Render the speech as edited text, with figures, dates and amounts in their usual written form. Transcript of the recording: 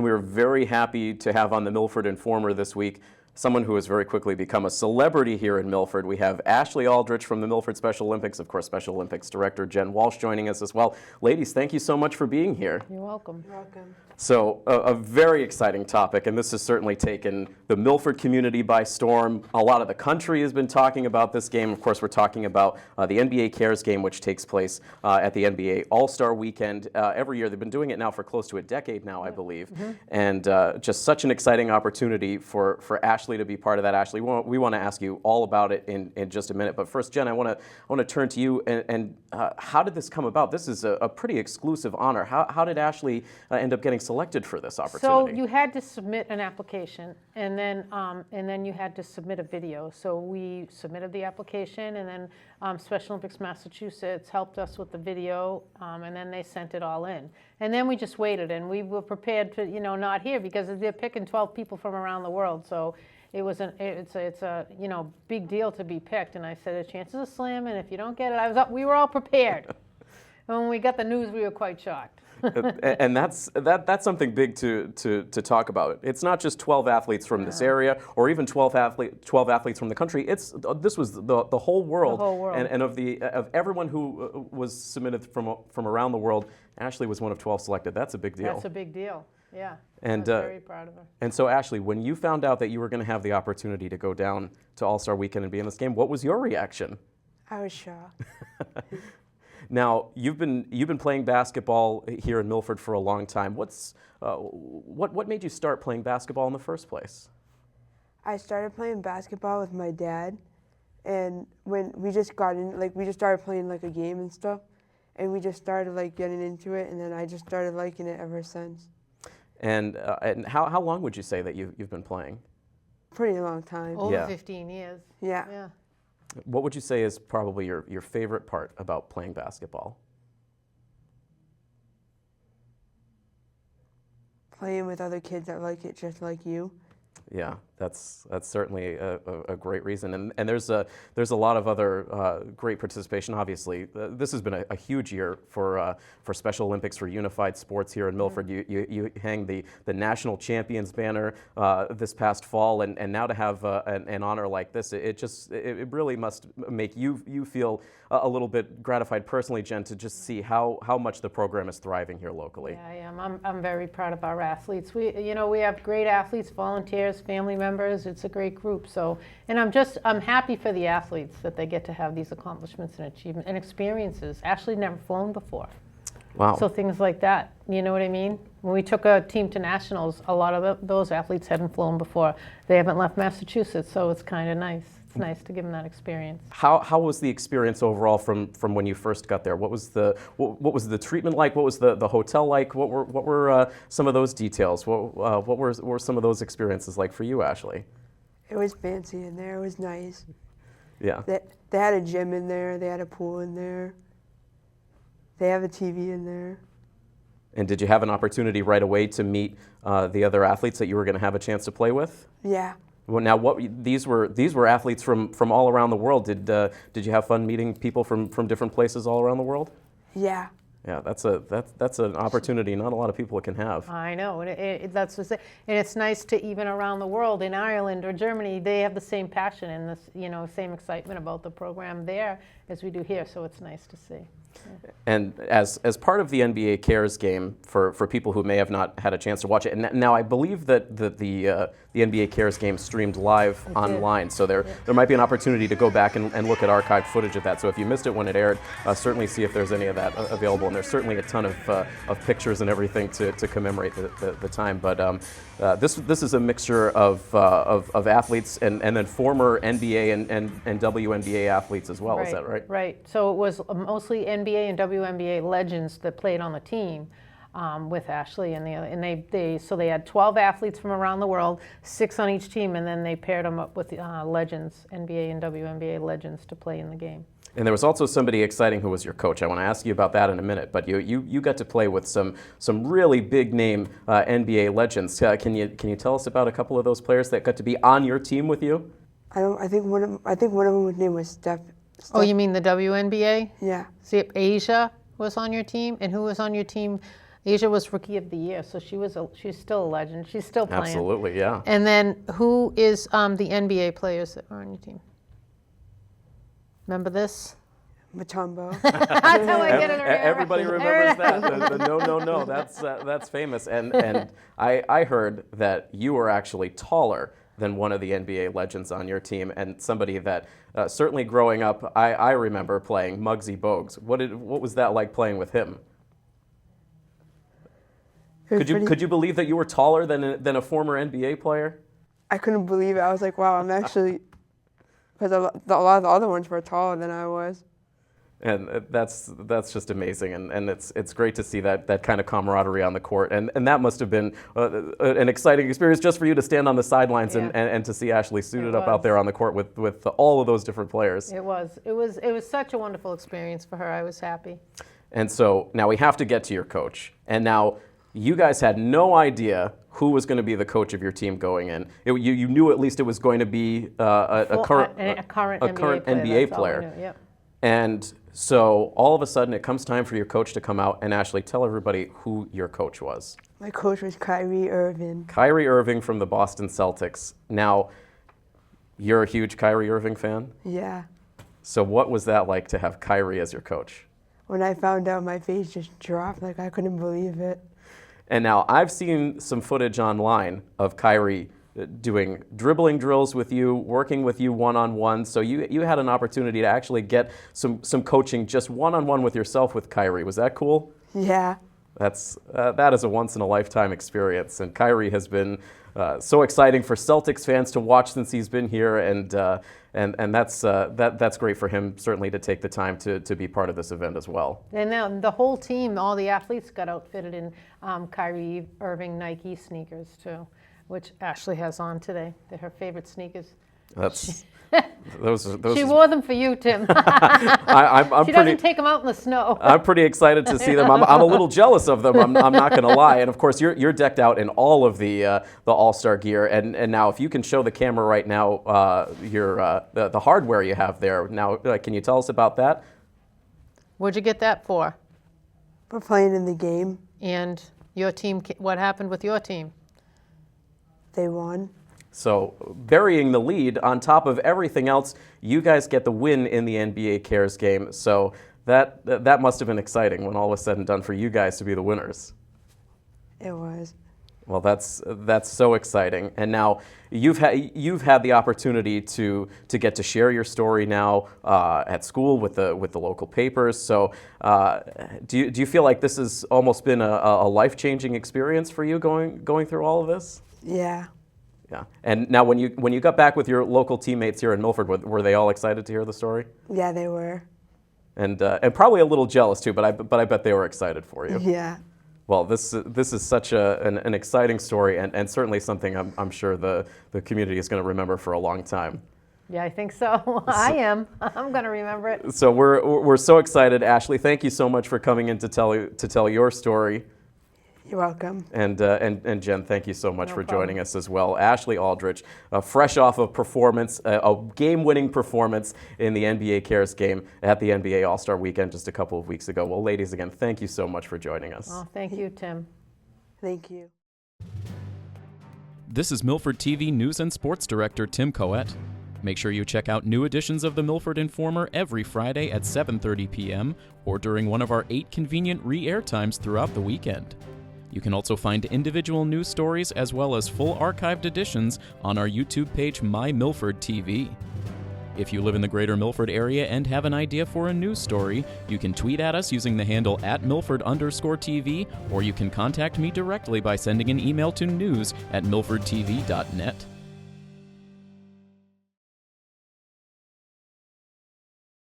and we were very happy to have on the Milford Informer this week someone who has very quickly become a celebrity here in Milford. We have Ashley Aldrich from the Milford Special Olympics, of course, Special Olympics Director Jen Walsh joining us as well. Ladies, thank you so much for being here. You're welcome. You're welcome. So a very exciting topic, and this has certainly taken the Milford community by storm. A lot of the country has been talking about this game. Of course, we're talking about the NBA Cares game, which takes place at the NBA All-Star Weekend every year. They've been doing it now for close to a decade now, I believe. Mm-hmm. And just such an exciting opportunity for Ashley to be part of that. Ashley, we want to ask you all about it in just a minute. But first, Jen, I want to turn to you. And how did this come about? This is a pretty exclusive honor. How did Ashley end up getting selected for this opportunity? So you had to submit an application, and then you had to submit a video. So we submitted the application, and then Special Olympics Massachusetts helped us with the video, and then they sent it all in. And then we just waited, and we were prepared to, not here because they're picking 12 people from around the world. So it's a big deal to be picked. And I said the chances are slim, and if you don't get it, we were all prepared. And when we got the news, we were quite shocked. And that's something big to talk about. It's not just 12 athletes from this area, or even 12 athletes from the country. This was the whole world. The whole world. And of everyone who was submitted from around the world, Ashley was one of 12 selected. That's a big deal. That's a big deal. Yeah. And I'm very proud of her. And so, Ashley, when you found out that you were going to have the opportunity to go down to All-Star Weekend and be in this game, what was your reaction? I was shocked. Now, you've been playing basketball here in Milford for a long time. What made you start playing basketball in the first place? I started playing basketball with my dad, and when we just got in, we just started playing a game and stuff, and we just started getting into it, and then I just started liking it ever since. And how long would you say that you've been playing? Pretty long time. Over 15 years. Yeah. What would you say is probably your favorite part about playing basketball? Playing with other kids that like it just like you. Yeah, that's certainly a great reason, and there's a lot of other great participation. Obviously, this has been a huge year for Special Olympics, for unified sports here in Milford. You hang the national champions banner this past fall, and now to have an honor like this, it really must make you feel a little bit gratified personally, Jen, to just see how much the program is thriving here locally. Yeah, I am. I'm very proud of our athletes. We have great athletes, volunteers, family members. It's a great group. So, and I'm happy for the athletes that they get to have these accomplishments and achievements and experiences. Ashley never flown before. Wow. So things like that, you know what I mean? When we took a team to nationals, a lot of those athletes hadn't flown before. They haven't left Massachusetts, so it's kind of nice. It's nice to give them that experience. How was the experience overall from when you first got there? What was the treatment like? What was the hotel like? What were some of those details? What were some of those experiences like for you, Ashley? It was fancy in there. It was nice. Yeah. They had a gym in there. They had a pool in there. They have a TV in there. And did you have an opportunity right away to meet the other athletes that you were going to have a chance to play with? Yeah. Well, now these were athletes from all around the world. Did you have fun meeting people from different places all around the world? Yeah. Yeah, that's an opportunity not a lot of people can have. I know, and that's what's and it's nice to even around the world in Ireland or Germany, they have the same passion and this same excitement about the program there as we do here. So it's nice to see. Yeah. And as part of the NBA Cares game, for people who may have not had a chance to watch it, and now I believe that the NBA Cares game streamed live online, so there might be an opportunity to go back and look at archived footage of that. So if you missed it when it aired, certainly see if there's any of that available. And there's certainly a ton of pictures and everything to commemorate the time. But this is a mixture of athletes and then former NBA and WNBA athletes as well. Right, is that right? Right. So it was mostly NBA and WNBA legends that played on the team with Ashley, and they had 12 athletes from around the world, 6 on each team, and then they paired them up with legends, NBA and WNBA legends, to play in the game. And there was also somebody exciting who was your coach. I want to ask you about that in a minute. But you got to play with some really big name NBA legends. Can you tell us about a couple of those players that got to be on your team with you? I think one of them name was Steph. Oh, you mean the WNBA? Yeah. See, Asia was on your team, and who was on your team Asia was Rookie of the Year, so she's still a legend. She's still playing. Absolutely, yeah. And then who is the NBA players that are on your team? Remember this? Matumbo. That's how I get it right. Everybody remembers that. The no. That's famous. And I heard that you were actually taller than one of the NBA legends on your team, and somebody that certainly growing up, I remember playing Muggsy Bogues. What was that like playing with him? Could you believe that you were taller than a former NBA player? I couldn't believe it. I was like, wow, I'm actually, because a lot of the other ones were taller than I was. And that's just amazing, and it's great to see that kind of camaraderie on the court, and that must have been an exciting experience just for you to stand on the sidelines and to see Ashley suited up out there on the court with all of those different players. It was such a wonderful experience for her. I was happy. And so now we have to get to your coach, and now you guys had no idea who was going to be the coach of your team going in. You knew at least it was going to be a current NBA player. Yep. And so all of a sudden it comes time for your coach to come out, and Ashley, tell everybody who your coach was. My coach was Kyrie Irving. Kyrie Irving from the Boston Celtics. Now, you're a huge Kyrie Irving fan? Yeah. So what was that like to have Kyrie as your coach? When I found out, my face just dropped. Like, I couldn't believe it. And now I've seen some footage online of Kyrie doing dribbling drills with you, working with you one-on-one. So you had an opportunity to actually get some coaching just one-on-one with yourself with Kyrie. Was that cool? Yeah. That is a once-in-a-lifetime experience. And Kyrie has been so exciting for Celtics fans to watch since he's been here, and that's great for him certainly to take the time to be part of this event as well. And now the whole team, all the athletes got outfitted in Kyrie Irving Nike sneakers too, which Ashley has on today. They're her favorite sneakers. Those. She wore them for you, Tim. She doesn't take them out in the snow. I'm pretty excited to see them. I'm a little jealous of them. I'm not going to lie. And of course, you're decked out in all of the All-Star gear. And now, if you can show the camera right now, the hardware you have there. Now, can you tell us about that? What'd you get that for? For playing in the game. And your team? What happened with your team? They won. So burying the lead on top of everything else, you guys get the win in the NBA Cares game. So that must have been exciting when all was said and done for you guys to be the winners. It was. Well, that's so exciting. And now you've had the opportunity to get to share your story now at school with the local papers. So do you feel like this has almost been a life-changing experience for you going through all of this? Yeah. Yeah. And now when you got back with your local teammates here in Milford, were they all excited to hear the story? Yeah, they were. And probably a little jealous too, but I bet they were excited for you. Yeah. Well, this is such an exciting story, and certainly something I'm sure the community is going to remember for a long time. Yeah, I think so. I am. I'm going to remember it. So we're so excited, Ashley. Thank you so much for coming in to tell your story. You're welcome. And Jen, thank you so much for problem. joining us as well. Ashley Aldrich, fresh off of performance, a game-winning performance in the NBA Cares game at the NBA All-Star Weekend just a couple of weeks ago. Well, ladies, again, thank you so much for joining us. Oh, thank you, Tim. Thank you. This is Milford TV News and Sports Director Tim Coette. Make sure you check out new editions of the Milford Informer every Friday at 7:30 p.m. or during one of our 8 convenient re-air times throughout the weekend. You can also find individual news stories as well as full archived editions on our YouTube page, My Milford TV. If you live in the greater Milford area and have an idea for a news story, you can tweet at us using the handle @Milford_TV, or you can contact me directly by sending an email to news@milfordtv.net.